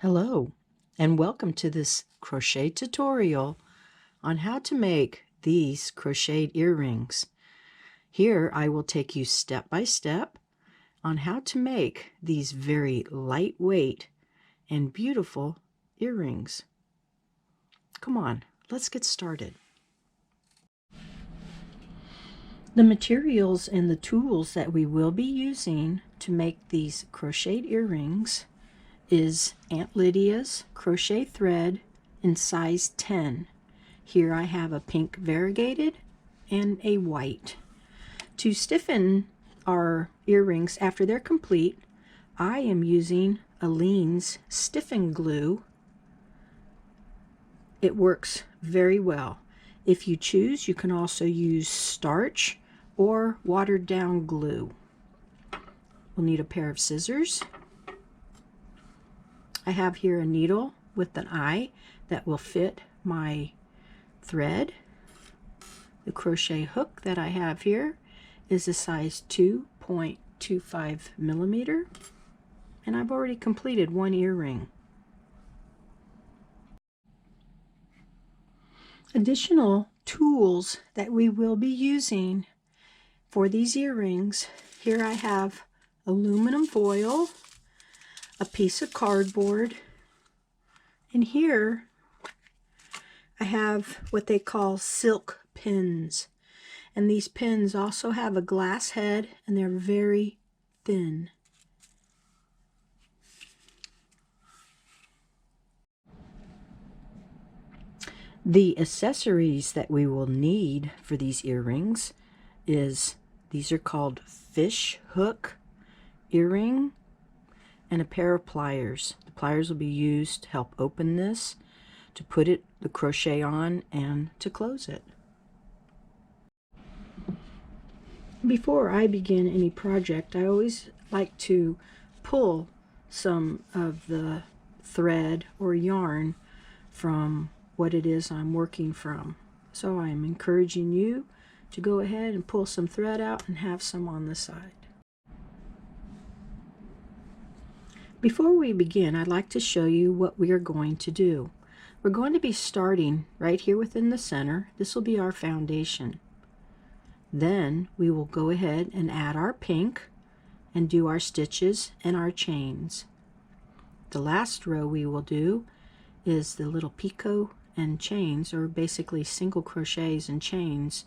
Hello, and welcome to this crochet tutorial on how to make these crocheted earrings. Here I will take you step by step on how to make these very lightweight and beautiful earrings. Come on, let's get started. The materials and the tools that we will be using to make these crocheted earrings is Aunt Lydia's crochet thread in size 10. Here I have a pink variegated and a white. To stiffen our earrings after they're complete, I am using Aleene's stiffen glue. It works very well. If you choose, you can also use starch or watered down glue. We'll need a pair of scissors. I have here a needle with an eye that will fit my thread. The crochet hook that I have here is a size 2.25 millimeter, and I've already completed one earring. Additional tools that we will be using for these earrings, here I have aluminum foil, a piece of cardboard, and here I have what they call silk pins. And these pins also have a glass head and they're very thin. The accessories that we will need for these earrings these are called fish hook earring and a pair of pliers. The pliers will be used to help open this, to put the crochet on, and to close it. Before I begin any project, I always like to pull some of the thread or yarn from what it is I'm working from. So I'm encouraging you to go ahead and pull some thread out and have some on the side. Before we begin, I'd like to show you what we are going to do. We're going to be starting right here within the center. This will be our foundation. Then we will go ahead and add our pink and do our stitches and our chains. The last row we will do is the little picot and chains, or basically single crochets and chains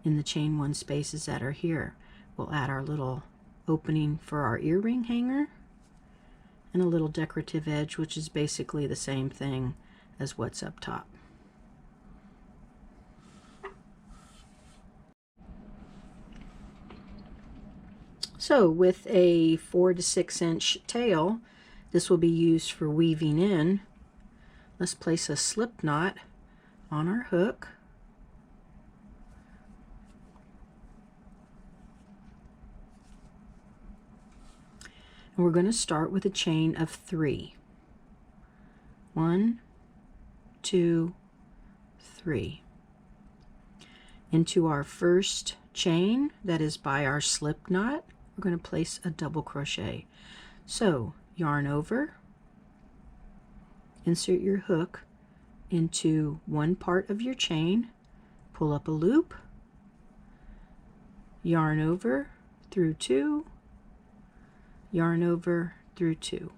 in the chain one spaces that are here. We'll add our little opening for our earring hanger and a little decorative edge, which is basically the same thing as what's up top. So with a 4 to 6 inch tail, this will be used for weaving in. Let's place a slip knot on our hook. And we're going to start with a chain of 3. 1, 2, 3. Into our first chain, that is by our slip knot, we're going to place a double crochet. So yarn over, insert your hook into one part of your chain, pull up a loop, yarn over through 2, yarn over through 2.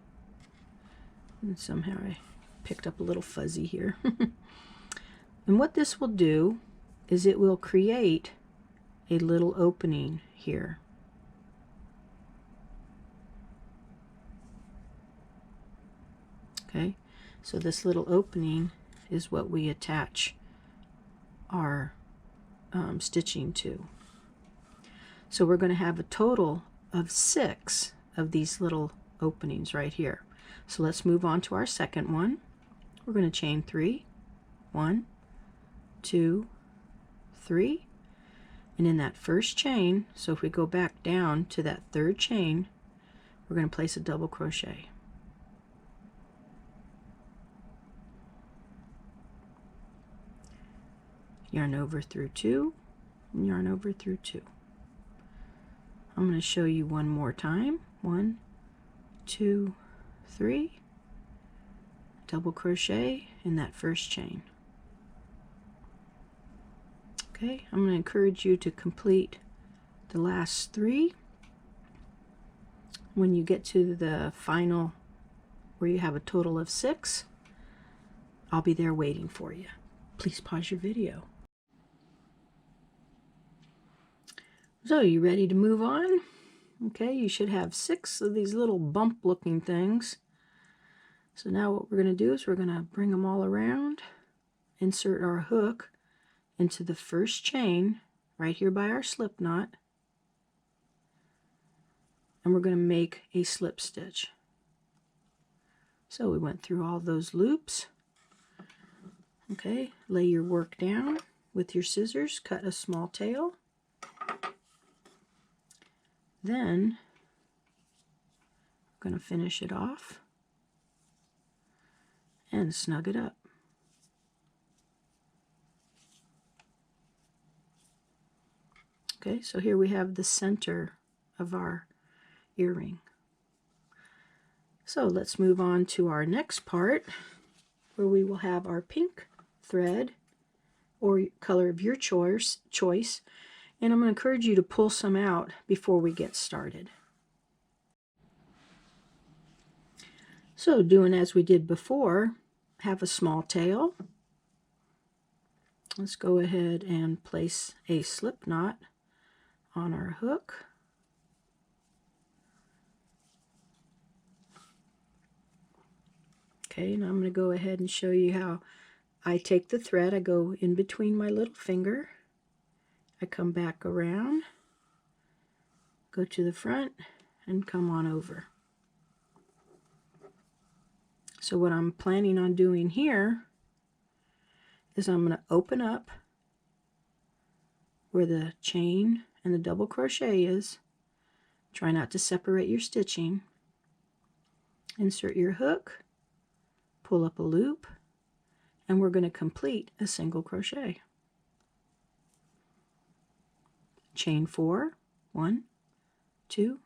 And somehow I picked up a little fuzzy here. And what this will do is it will create a little opening here. Okay, so this little opening is what we attach our stitching to. So we're going to have a total of 6 of these little openings right here. So let's move on to our second one. We're going to chain 3, 1, 2, 3, and in that first chain, so if we go back down to that third chain, we're going to place a double crochet. Yarn over through 2, and yarn over through 2. I'm going to show you one more time. 1, 2, 3, double crochet in that first chain. Okay, I'm going to encourage you to complete the last 3. When you get to the final where you have a total of 6, I'll be there waiting for you. Please pause your video. So, you ready to move on? Okay, you should have 6 of these little bump looking things. So now what we're going to do is we're going to bring them all around, insert our hook into the first chain right here by our slip knot, and we're going to make a slip stitch. So we went through all those loops. Okay, lay your work down with your scissors, cut a small tail. Then we're going to finish it off and snug it up. Okay, so here we have the center of our earring. So let's move on to our next part, where we will have our pink thread or color of your choice, and I'm going to encourage you to pull some out before we get started. So doing as we did before, have a small tail. Let's go ahead and place a slip knot on our hook. Okay, now I'm going to go ahead and show you how I take the thread. I go in between my little finger. I come back around, go to the front, and come on over. So what I'm planning on doing here is I'm going to open up where the chain and the double crochet is. Try not to separate your stitching. Insert your hook, pull up a loop, and we're going to complete a single crochet. Chain 4, 1, 2,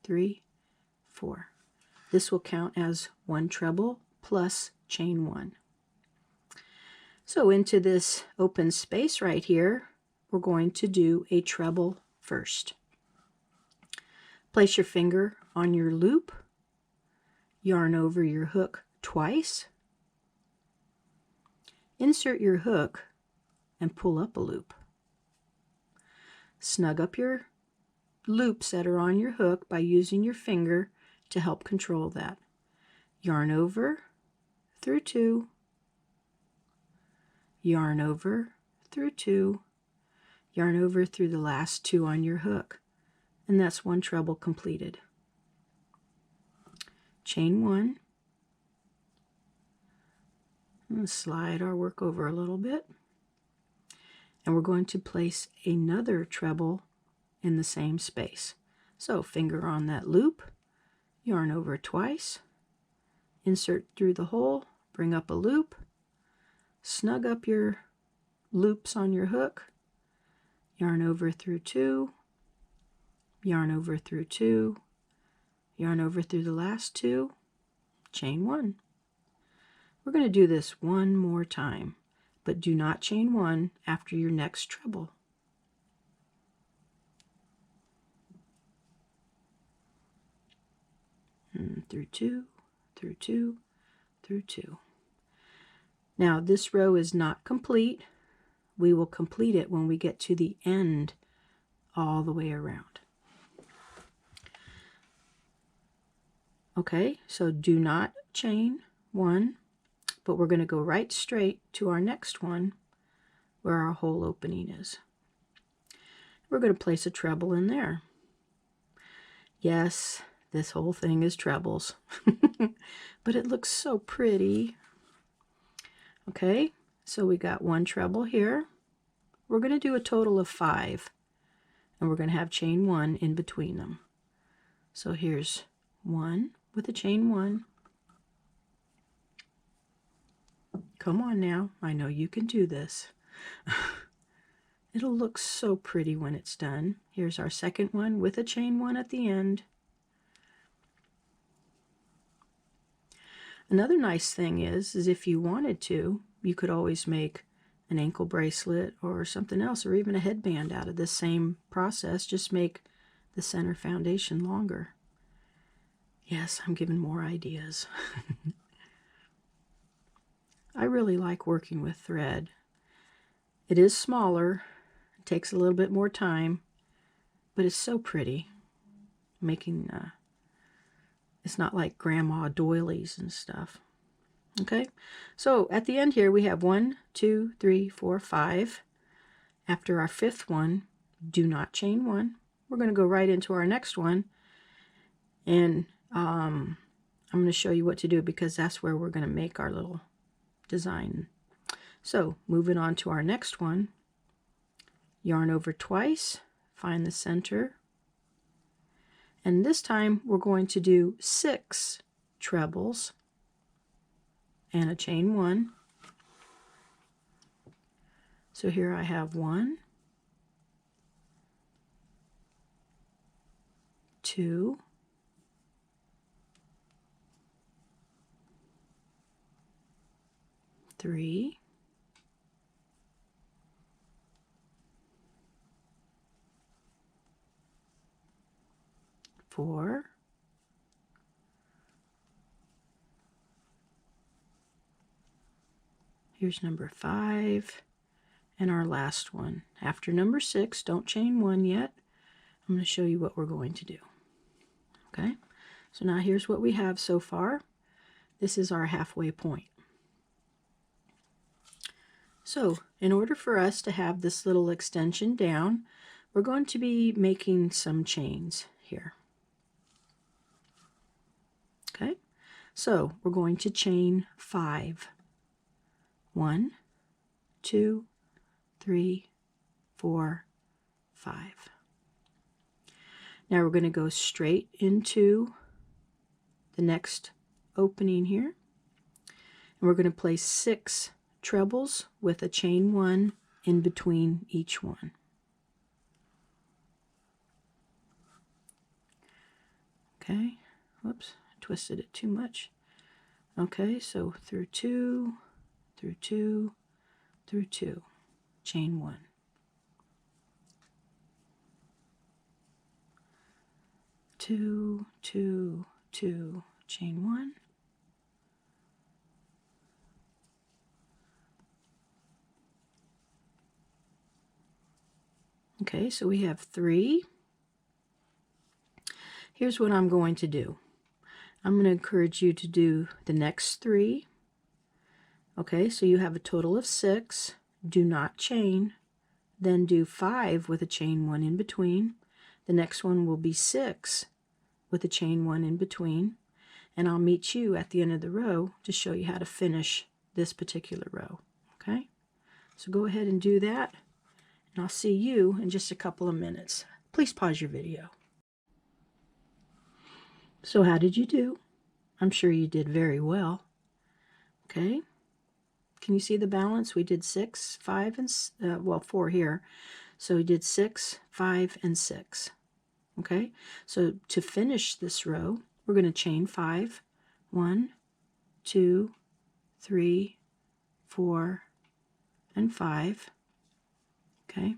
3, 4. This will count as 1 treble plus chain 1. So into this open space right here, we're going to do a treble first. Place your finger on your loop, yarn over your hook twice, insert your hook, and pull up a loop. Snug up your loops that are on your hook by using your finger to help control that. Yarn over through 2, yarn over through 2, yarn over through the last 2 on your hook, and that's 1 treble completed. Chain 1, and slide our work over a little bit, and we're going to place another treble in the same space. So finger on that loop, yarn over twice, insert through the hole, bring up a loop, snug up your loops on your hook, yarn over through 2, yarn over through 2, yarn over through the last 2, chain 1. We're going to do this one more time, but do not chain 1 after your next treble. And through 2, through 2, through 2. Now this row is not complete. We will complete it when we get to the end all the way around. Okay, so do not chain 1, but we're going to go right straight to our next one where our hole opening is. We're going to place a treble in there. Yes, this whole thing is trebles, but it looks so pretty. Okay, so we got 1 treble here. We're going to do a total of 5, and we're going to have chain 1 in between them. So here's 1 with a chain 1. Come on now, I know you can do this. It'll look so pretty when it's done. Here's our second one with a chain 1 at the end. Another nice thing is if you wanted to, you could always make an ankle bracelet or something else, or even a headband out of this same process. Just make the center foundation longer. Yes, I'm giving more ideas. I really like working with thread. It is smaller, it takes a little bit more time, but it's so pretty. Making, it's not like grandma doilies and stuff. Okay, so at the end here we have 1, 2, 3, 4, 5. After our 5th one, do not chain 1. We're going to go right into our next one, and I'm going to show you what to do because that's where we're going to make our little design. So moving on to our next one, yarn over twice, find the center, and this time we're going to do 6 trebles and a chain 1. So here I have 1, 2, 3, 4, 5, and our last one. After number 6, don't chain 1 yet. I'm going to show you what we're going to do. Okay, so now here's what we have so far. This is our halfway point. So in order for us to have this little extension down, we're going to be making some chains here. Okay, so we're going to chain 5. 1, 2, 3, 4, 5. Now we're going to go straight into the next opening here, and we're going to place 6 trebles with a chain 1 in between each one. Okay, whoops, I twisted it too much. Okay, so through 2, through 2, through 2, chain 1. 2, 2, 2, chain 1. Okay, so we have 3. Here's what I'm going to do. I'm going to encourage you to do the next 3. Okay, so you have a total of 6. Do not chain. Then do 5 with a chain 1 in between. The next one will be 6 with a chain 1 in between. And I'll meet you at the end of the row to show you how to finish this particular row. Okay, so go ahead and do that, and I'll see you in just a couple of minutes. Please pause your video. So how did you do? I'm sure you did very well. Okay, can you see the balance? We did 6, 5, and well, 4 here. So we did 6, 5, and 6. Okay, so to finish this row, we're going to chain 5. 1, 2, 3, 4, and 5. Okay,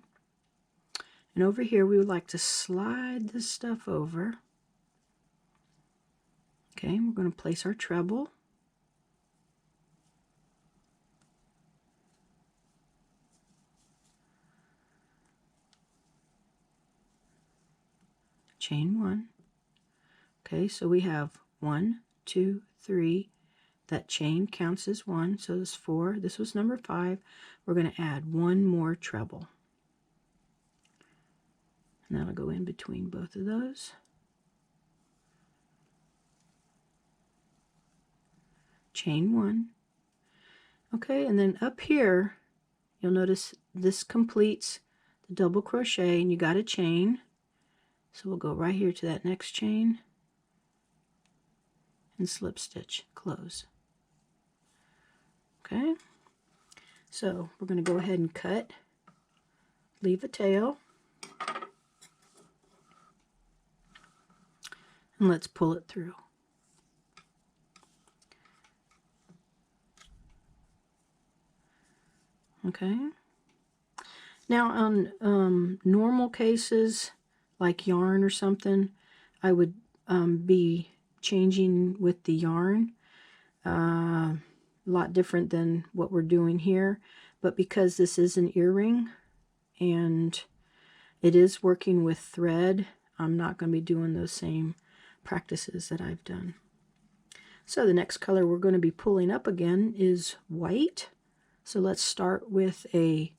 and over here we would like to slide this stuff over. Okay, we're going to place our treble. Chain 1. Okay, so we have 1, 2, 3. That chain counts as 1, so this 4. This was number 5. We're going to add 1 more treble. And that'll go in between both of those. Chain 1. Okay, and then up here, you'll notice this completes the double crochet, and you got a chain. So we'll go right here to that next chain and slip stitch, close. Okay, so we're going to go ahead and cut, leave a tail, and let's pull it through. Okay. Now on normal cases, like yarn or something, I would be changing with the yarn. A lot different than what we're doing here. But because this is an earring and it is working with thread, I'm not going to be doing those same practices that I've done. So the next color we're going to be pulling up again is white. So let's start with a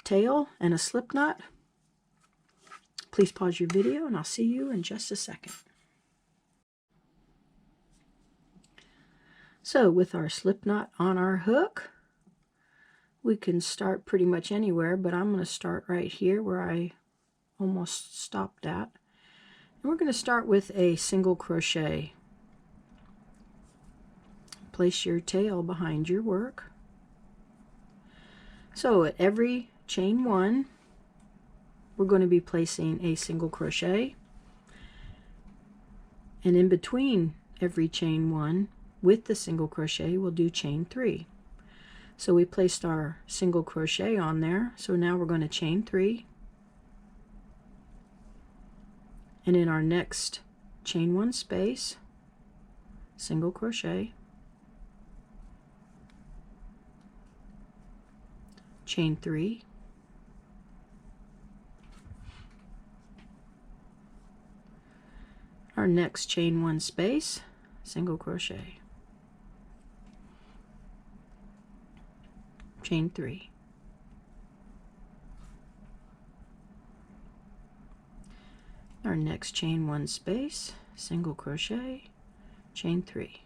tail and a slip knot. Please pause your video and I'll see you in just a second. So with our slip knot on our hook, we can start pretty much anywhere, but I'm going to start right here where I almost stopped at. And we're going to start with a single crochet. Place your tail behind your work. So at every chain one, we're going to be placing a single crochet. And in between every chain one, with the single crochet, we'll do chain 3. So we placed our single crochet on there. So now we're going to chain 3. And in our next chain 1 space, single crochet, chain 3, our next chain 1 space, single crochet, chain 3, our next chain 1 space, single crochet, chain 3.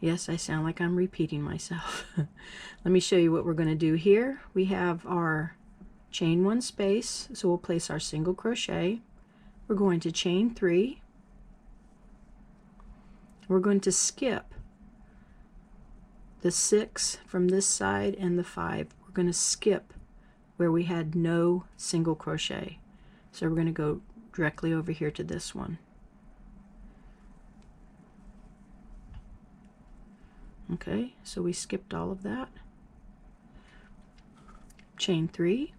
Yes, I sound like I'm repeating myself. Let me show you what we're going to do here. We have our chain 1 space, so we'll place our single crochet. We're going to chain 3. We're going to skip the 6 from this side and the 5. We're going to skip where we had no single crochet. So we're going to go directly over here to this one. Okay, so we skipped all of that. Chain 3,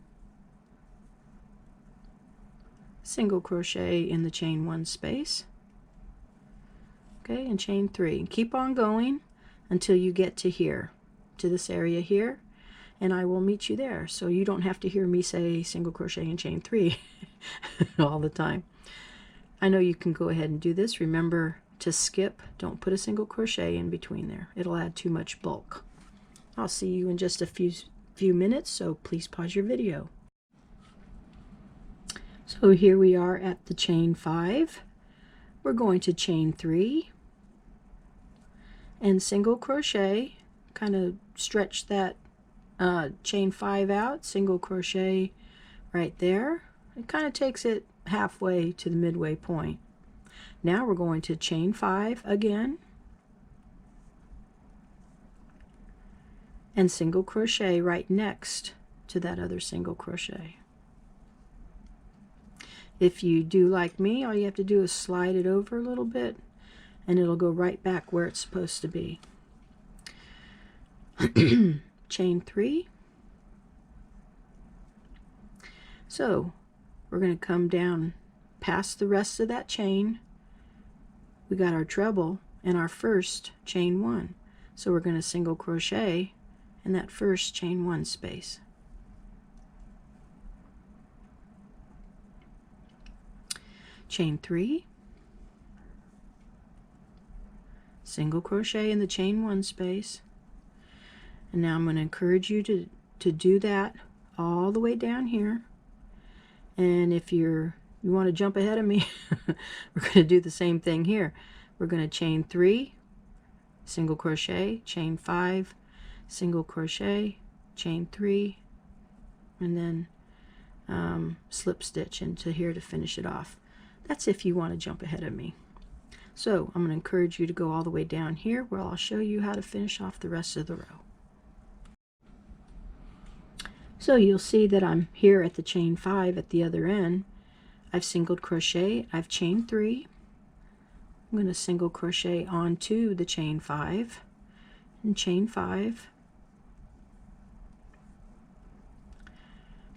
single crochet in the chain 1 space. Okay, and chain 3. And keep on going until you get to here, to this area here, and I will meet you there. So you don't have to hear me say single crochet and chain 3 all the time. I know you can go ahead and do this. Remember to skip. Don't put a single crochet in between there. It'll add too much bulk. I'll see you in just a few minutes, so please pause your video. So here we are at the chain 5. We're going to chain 3 and single crochet, kind of stretch that chain 5 out, single crochet right there. It kind of takes it halfway to the midway point. Now we're going to chain 5 again and single crochet right next to that other single crochet. If you do like me, all you have to do is slide it over a little bit and it'll go right back where it's supposed to be. Chain 3. So we're going to come down past the rest of that chain. We got our treble in our first chain 1. So we're going to single crochet in that first chain 1 space. Chain 3, single crochet in the chain 1 space. And now I'm going to encourage you to do that all the way down here. And if you want to jump ahead of me, we're going to do the same thing here. We're going to chain 3, single crochet, chain 5, single crochet, chain 3, and then slip stitch into here to finish it off. That's if you want to jump ahead of me. So I'm going to encourage you to go all the way down here where I'll show you how to finish off the rest of the row. So you'll see that I'm here at the chain 5 at the other end. I've single crochet, I've chained 3. I'm going to single crochet onto the chain 5 and chain 5,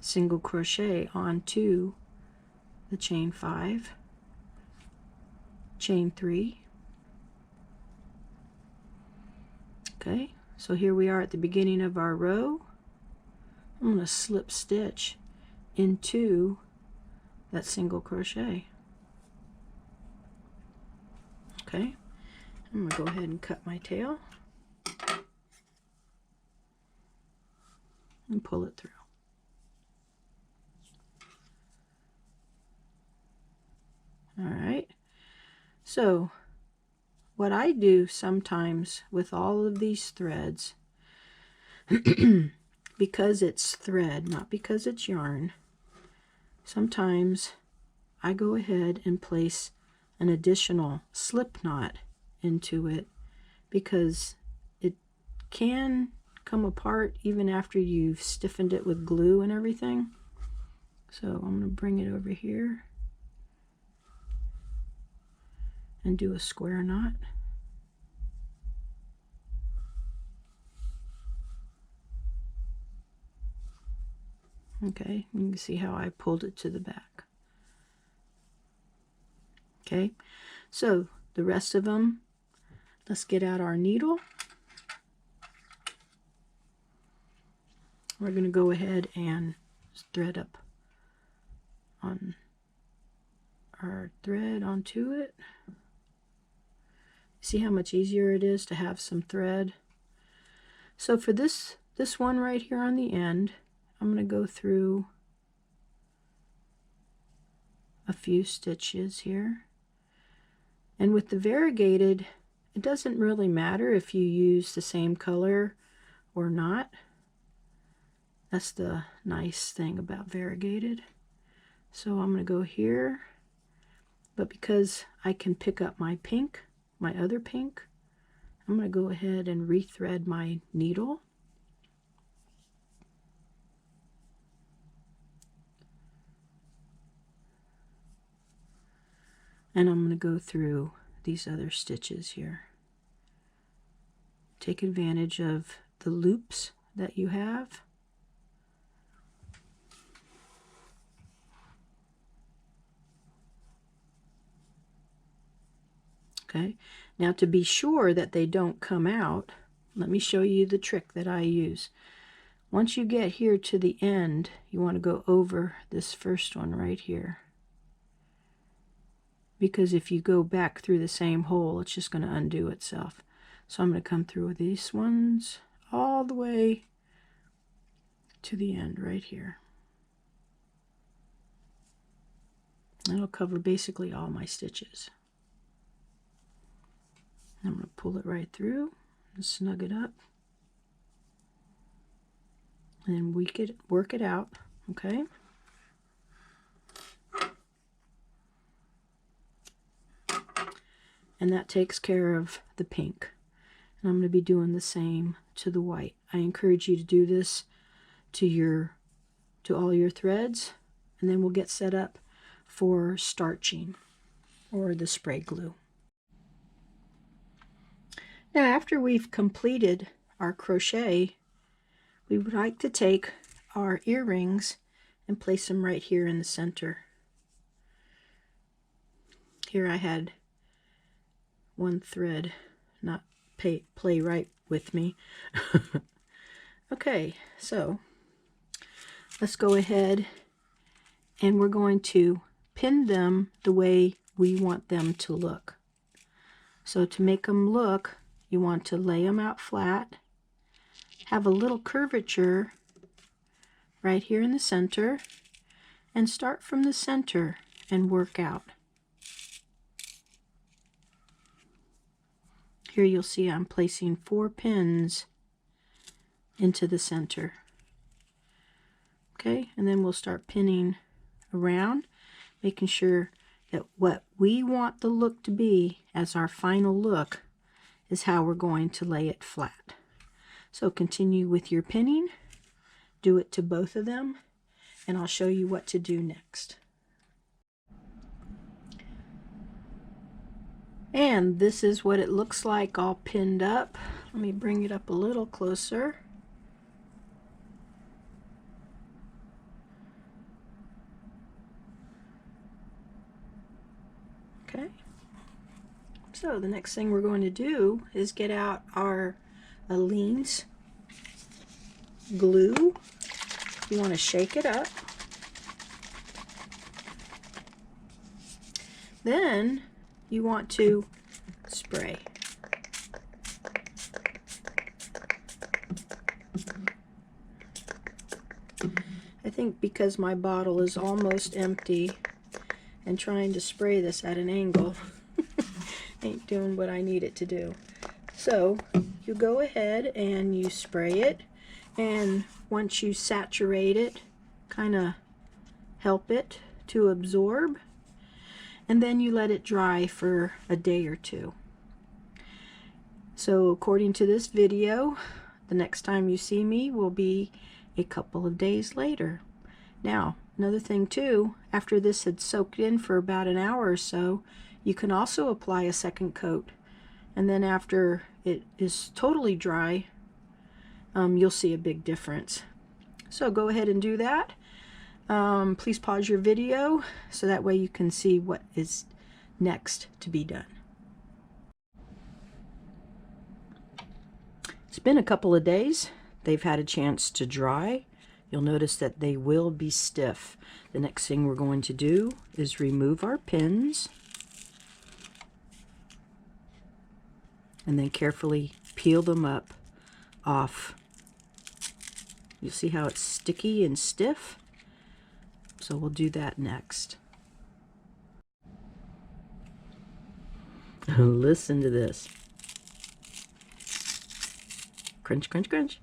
single crochet onto the chain 5, chain 3. Okay, so here we are at the beginning of our row. I'm going to slip stitch into that single crochet. Okay, I'm going to go ahead and cut my tail and pull it through. All right, so what I do sometimes with all of these threads, because it's thread, not because it's yarn, sometimes I go ahead and place an additional slip knot into it, because it can come apart even after you've stiffened it with glue and everything. So I'm going to bring it over here and do a square knot. Okay, you can see how I pulled it to the back. Okay, so the rest of them, let's get out our needle. We're going to go ahead and thread up on our thread onto it. See how much easier it is to have some thread? So for this one right here on the end, I'm going to go through a few stitches here. And with the variegated, it doesn't really matter if you use the same color or not. That's the nice thing about variegated. So I'm going to go here, but because I can pick up my pink, my other pink, I'm going to go ahead and rethread my needle. And I'm going to go through these other stitches here. Take advantage of the loops that you have. Okay, now to be sure that they don't come out, let me show you the trick that I use. Once you get here to the end, you want to go over this first one right here. Because if you go back through the same hole, it's just going to undo itself. So I'm going to come through these ones all the way to the end right here. That'll cover basically all my stitches. I'm going to pull it right through and snug it up. And then work it out, okay? And that takes care of the pink. And I'm going to be doing the same to the white. I encourage you to do this to all your threads, and then we'll get set up for starching or the spray glue. Now after we've completed our crochet, we would like to take our earrings and place them right here in the center. Here I had one thread not play right with me. Okay, so let's go ahead and we're going to pin them the way we want them to look. So to make them look, you want to lay them out flat, have a little curvature right here in the center, and start from the center and work out. Here you'll see I'm placing 4 pins into the center. Okay, and then we'll start pinning around, making sure that what we want the look to be as our final look is how we're going to lay it flat. So continue with your pinning, do it to both of them, and I'll show you what to do next. And this is what it looks like all pinned up. Let me bring it up a little closer. So the next thing we're going to do is get out our Aleene's glue. You want to shake it up. Then you want to spray. I think because my bottle is almost empty and trying to spray this at an angle ain't doing what I need it to do. So you go ahead and you spray it, and once you saturate it, kind of help it to absorb, and then you let it dry for a day or two. So according to this video, the next time you see me will be a couple of days later. Now, another thing too, after this had soaked in for about an hour or so, you can also apply a second coat, and then after it is totally dry, you'll see a big difference. So go ahead and do that. Please pause your video so that way you can see what is next to be done. It's been a couple of days. They've had a chance to dry. You'll notice that they will be stiff. The next thing we're going to do is remove our pins and then carefully peel them up off. You'll see how it's sticky and stiff. So we'll do that next. Listen to this. Crunch, crunch, crunch.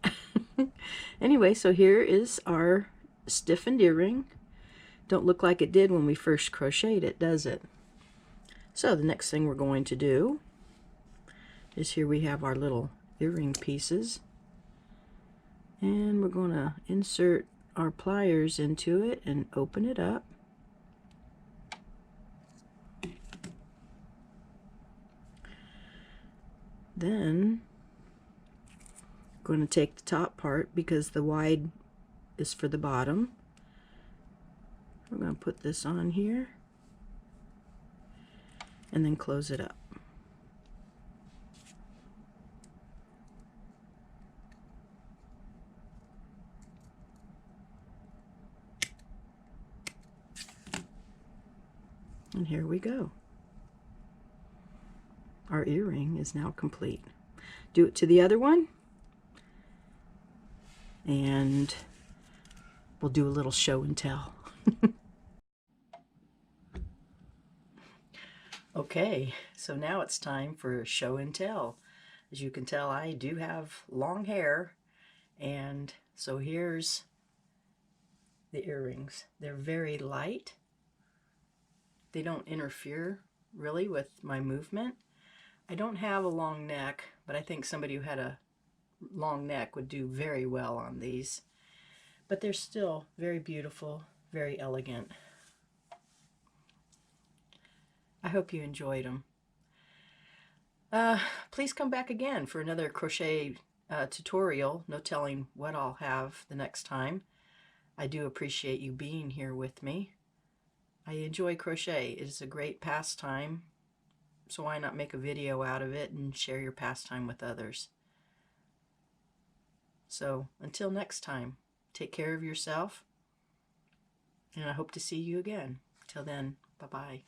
Anyway, so here is our stiffened earring. Don't look like it did when we first crocheted it, does it? So the next thing we're going to do is, here we have our little earring pieces, and we're going to insert our pliers into it and open it up. Then I'm going to take the top part, because the wide is for the bottom. We're going to put this on here and then close it up. And here we go. Our earring is now complete. Do it to the other one, and we'll do a little show and tell. Okay, so now it's time for show and tell. As you can tell, I do have long hair, and so here's the earrings. They're very light. They don't interfere really with my movement. I don't have a long neck, but I think somebody who had a long neck would do very well on these. But they're still very beautiful, very elegant. I hope you enjoyed them. Please come back again for another crochet tutorial. No telling what I'll have the next time. I do appreciate you being here with me. I enjoy crochet. It is a great pastime, so why not make a video out of it and share your pastime with others? So until next time, take care of yourself, and I hope to see you again. Till then, bye-bye.